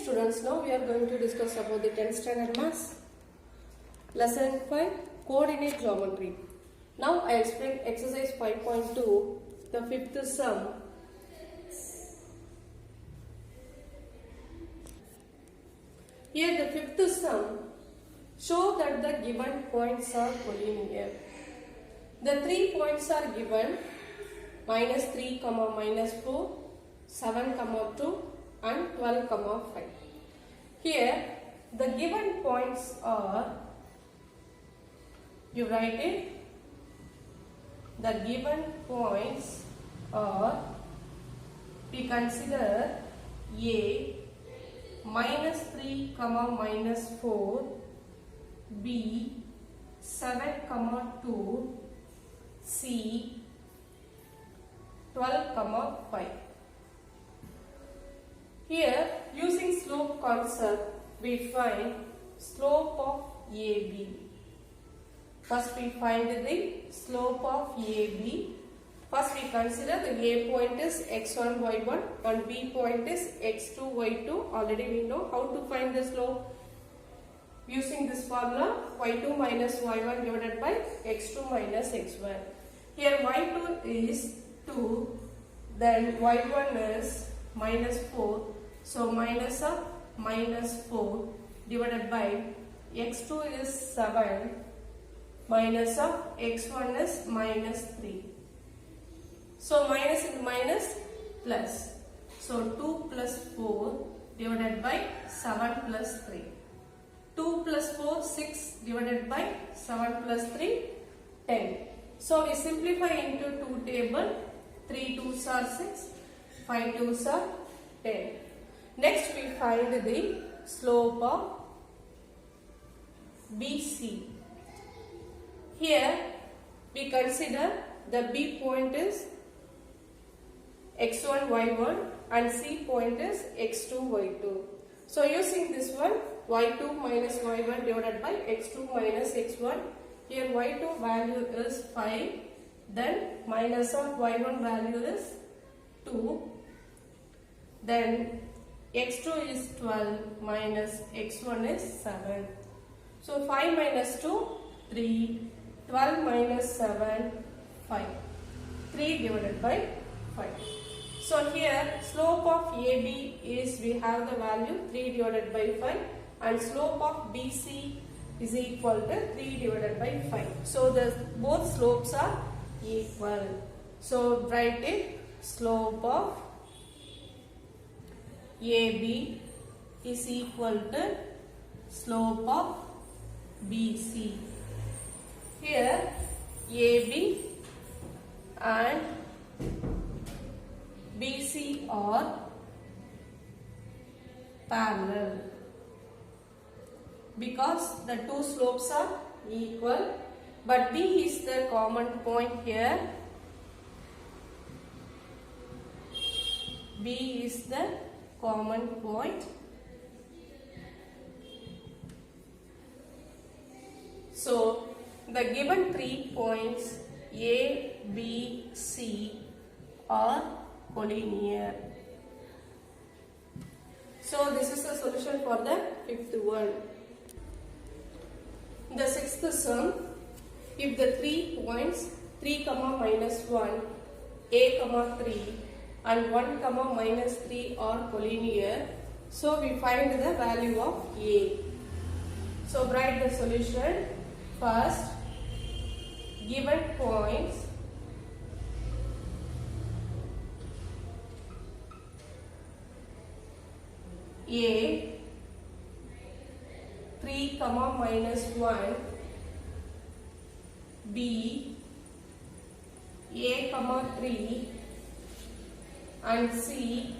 students, now we are going to discuss about the 10th standard maths. Lesson 5, Coordinate Geometry. Now I explain exercise 5.2, the fifth sum. Here the fifth sum, show that the given points are collinear. The 3 points are given, minus 3, minus 4, 7, 2 and 12, 5. Here the given points are, you write it, the given points are, we consider A, minus 3, minus 4, B, 7, 2, C, 12, 5. Here, using slope concept, we find slope of AB. First we find the slope of AB. First we consider the A point is x1, y1 and B point is x2, y2. Already we know how to find the slope. Using this formula, y2 minus y1 divided by x2 minus x1. Here y2 is 2, then y1 is minus 4. So minus of minus 4 divided by x2 is 7, minus of x1 is minus 3. So minus into minus plus. So 2 plus 4 divided by 7 plus 3. 2 plus 4, 6 divided by 7 plus 3, 10. So we simplify into 2 table. 3 2s are 6, 5 2s are 10. Next we find the slope of BC. Here we consider the B point is x1, y1 and C point is x2, y2. So using this one, y2 minus y1 divided by x2 minus x1. Here y2 value is 5. Then minus of y1 value is 2. Then x2 is 12 minus x1 is 7. So 5 minus 2, 3. 12 minus 7, 5. 3 divided by 5. So here slope of AB is, we have the value 3 divided by 5 and slope of BC is equal to 3 divided by 5. So both slopes are equal. So write it, slope of AB is equal to slope of BC. Here AB and BC are parallel because the two slopes are equal, but B is the common point here. B is the common point. So the given 3 points A, B, C are collinear. So this is the solution for the fifth one. The sixth sum, if the 3 points 3, minus 1, A, 3 and 1, minus 3 are collinear, so we find the value of A. So write the solution. First, given points A, 3, minus 1, B, A, 3 and C,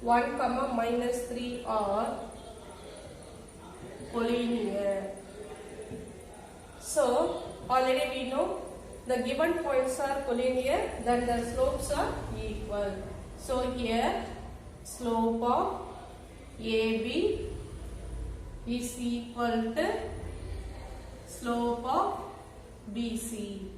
1, minus 3 are collinear. So already we know the given points are collinear, then the slopes are equal. So here slope of AB is equal to slope of BC.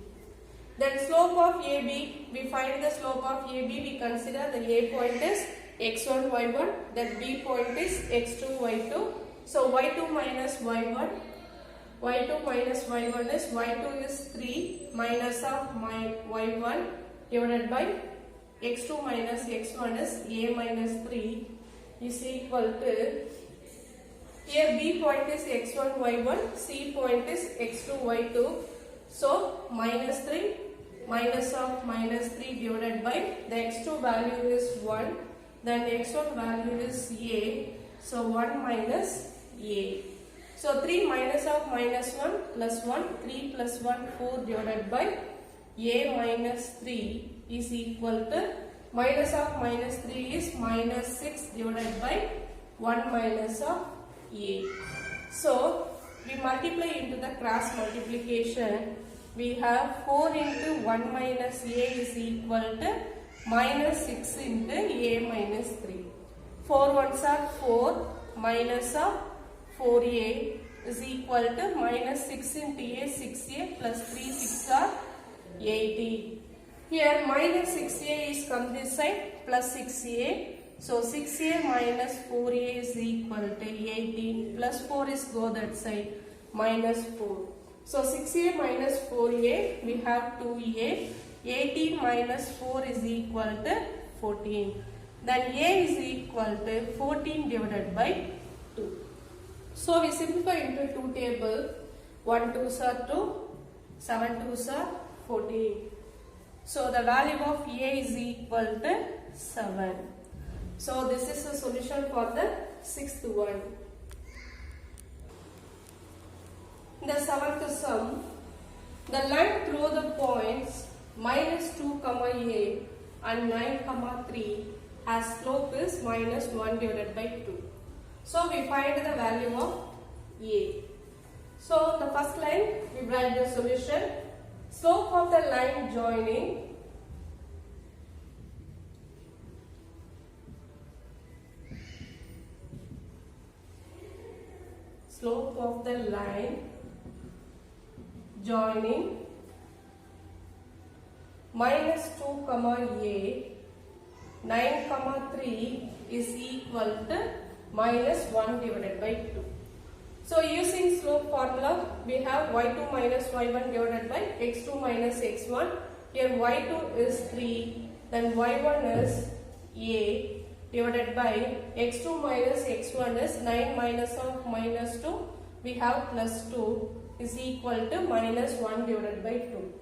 Then slope of AB, we find the slope of AB, we consider the A point is x1 y1, then B point is x2 y2. So y2 minus y1, y2 minus y1 is y2 is 3 minus of my y1 divided by x2 minus x1 is a minus 3 is equal to, here B point is x1 y1, C point is x2 y2. So minus 3 minus of minus 3 divided by the x2 value is 1, then x1 value is a. So 1 minus a. So 3 minus of minus 1 plus 1, 3 plus 1 4 divided by a minus 3 is equal to, minus of minus 3 is minus 6 divided by 1 minus of a. So we multiply into the cross multiplication. We have 4 into 1 minus a is equal to minus 6 into a minus 3. 4 ones are 4 minus of 4a is equal to minus 6 into a 6a plus 3 6 are 80. Here minus 6a is come this side plus 6a. So 6a minus 4a is equal to 18 plus 4 is go that side minus 4. So 6a minus 4a we have 2a. 18 minus 4 is equal to 14. Then a is equal to 14 divided by 2. So we simplify into 2 table. 1 2s are 2, 7 2s are 14. So the value of a is equal to 7. So this is the solution for the sixth one. The seventh sum, the line through the points minus 2 comma a and 9 comma 3 has slope is minus 1 divided by 2. So we find the value of a. So the first line we write the solution. Slope of the line joining minus 2 comma a 9 comma 3 is equal to minus 1 divided by 2. So using slope formula we have y2 minus y1 divided by x2 minus x1. Here y2 is 3, then y1 is a divided by x2 minus x1 is 9 minus of minus 2. We have plus 2 is equal to minus 1 divided by 2.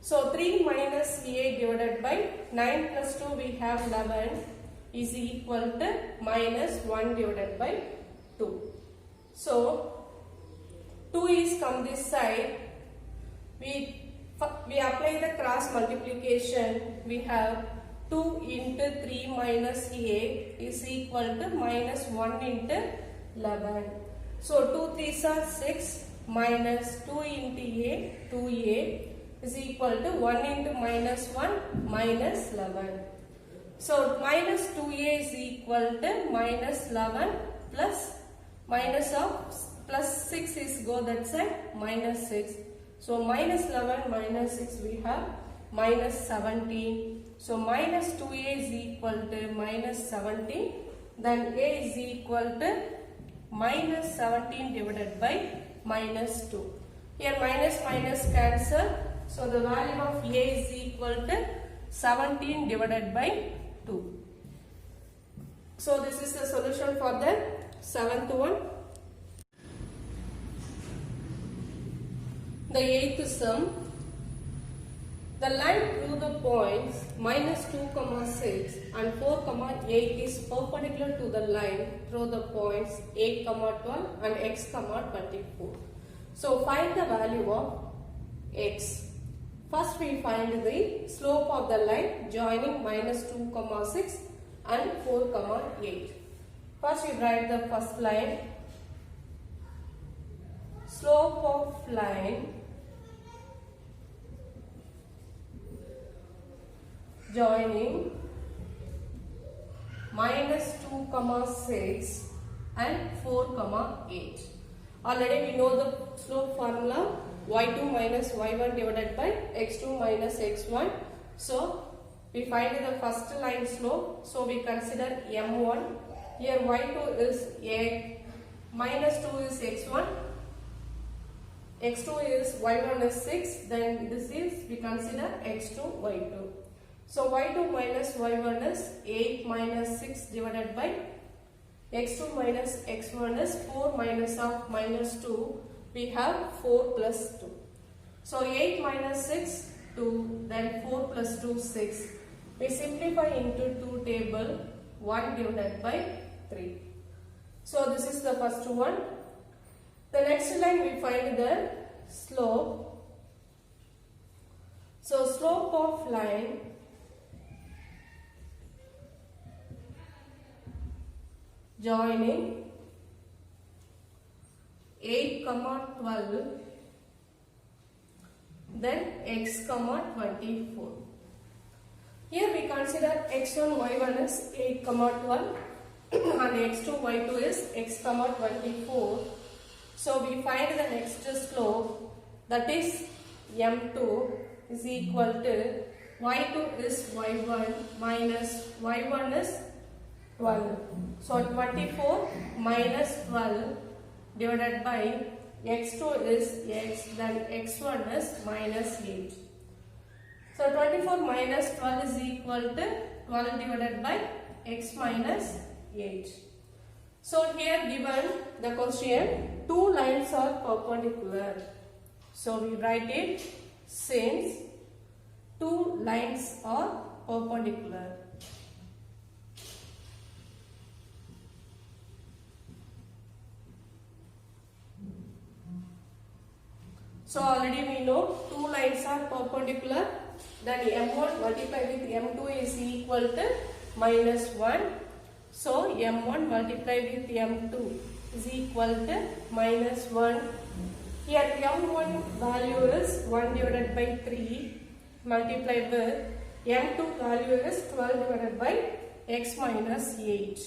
So 3 minus a divided by 9 plus 2 we have 11 is equal to minus 1 divided by 2. So 2 is come this side. We apply the cross multiplication. We have 2 into 3 minus a is equal to minus 1 into 11. So 2 3s are 6 minus 2 into a 2a is equal to 1 into minus 1 minus 11. So minus 2a is equal to minus 11 plus minus of plus 6 is go that side minus 6. So minus 11 minus 6 we have minus 17. So minus 2a is equal to minus 17. Then a is equal to minus 17 divided by minus 2. Here minus minus cancel. So the value of a is equal to 17 divided by 2. So this is the solution for the seventh one. The eighth sum, the line through the points minus 2 comma 6 and 4 comma 8 is perpendicular to the line through the points 8 comma 12 and x comma 24. So find the value of x. First we find the slope of the line joining minus 2 comma 6 and 4 comma 8. First we write the first line. Slope of line joining minus 2 comma 6 and 4 comma 8. Already we know the slope formula y2 minus y1 divided by x2 minus x1. So we find the first line slope. So we consider m1. Here y2 is a minus 2 is x1. x2 is y1 is 6. Then this is we consider x2 y2. So y2 minus y1 is 8 minus 6 divided by x2 minus x1 is 4 minus of minus 2. We have 4 plus 2. So 8 minus 6 2, then 4 plus 2 6. We simplify into 2 table 1 divided by 3. So this is the first one. The next line we find the slope. So slope of line joining 8, 12, then x, 24. Here we consider x1, y1 is 8, 12 and x2, y2 is x, 24. So we find the next slope, that is m2 is equal to y2 is y1 minus y1 is 12. So 24 minus 12 divided by x2 is x, then x1 is minus 8. So 24 minus 12 is equal to 12 divided by x minus 8. So here given the question, two lines are perpendicular. So we write it since two lines are perpendicular. So already we know two lines are perpendicular, then m1 multiplied with m2 is equal to minus 1. So m1 multiplied with m2 is equal to minus 1. Here m1 value is 1 divided by 3 multiplied with m2 value is 12 divided by x minus 8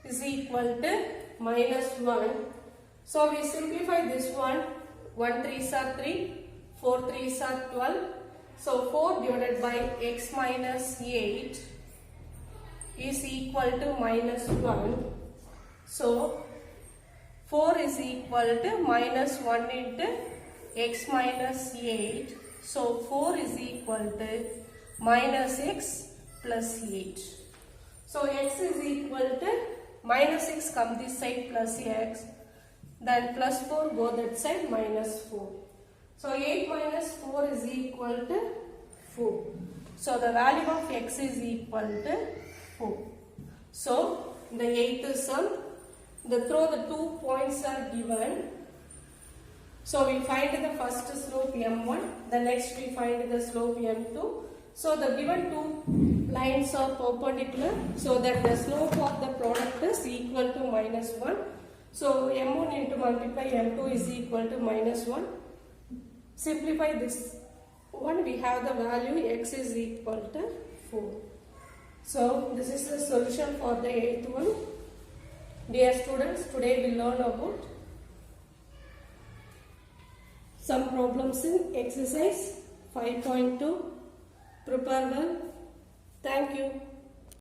is equal to minus 1. So we simplify this one. 1 3s are 3, 4 3s are 12. So 4 divided by x minus 8 is equal to minus 1. So 4 is equal to minus 1 into x minus 8. So 4 is equal to minus x plus 8. So x is equal to minus 6 come this side plus x. Then plus 4 go that side minus 4. So 8 minus 4 is equal to 4. So the value of x is equal to 4. So the eighth sum, through the 2 points are given. So we find the first slope m1, the next we find the slope m2. So the given two lines are perpendicular, so that the slope of the product is equal to minus 1. So m1 into multiply m2 is equal to minus 1. Simplify this one, we have the value x is equal to 4. So this is the solution for the 8th one. Dear students, today we learn about some problems in exercise 5.2. Prepare well. Thank you.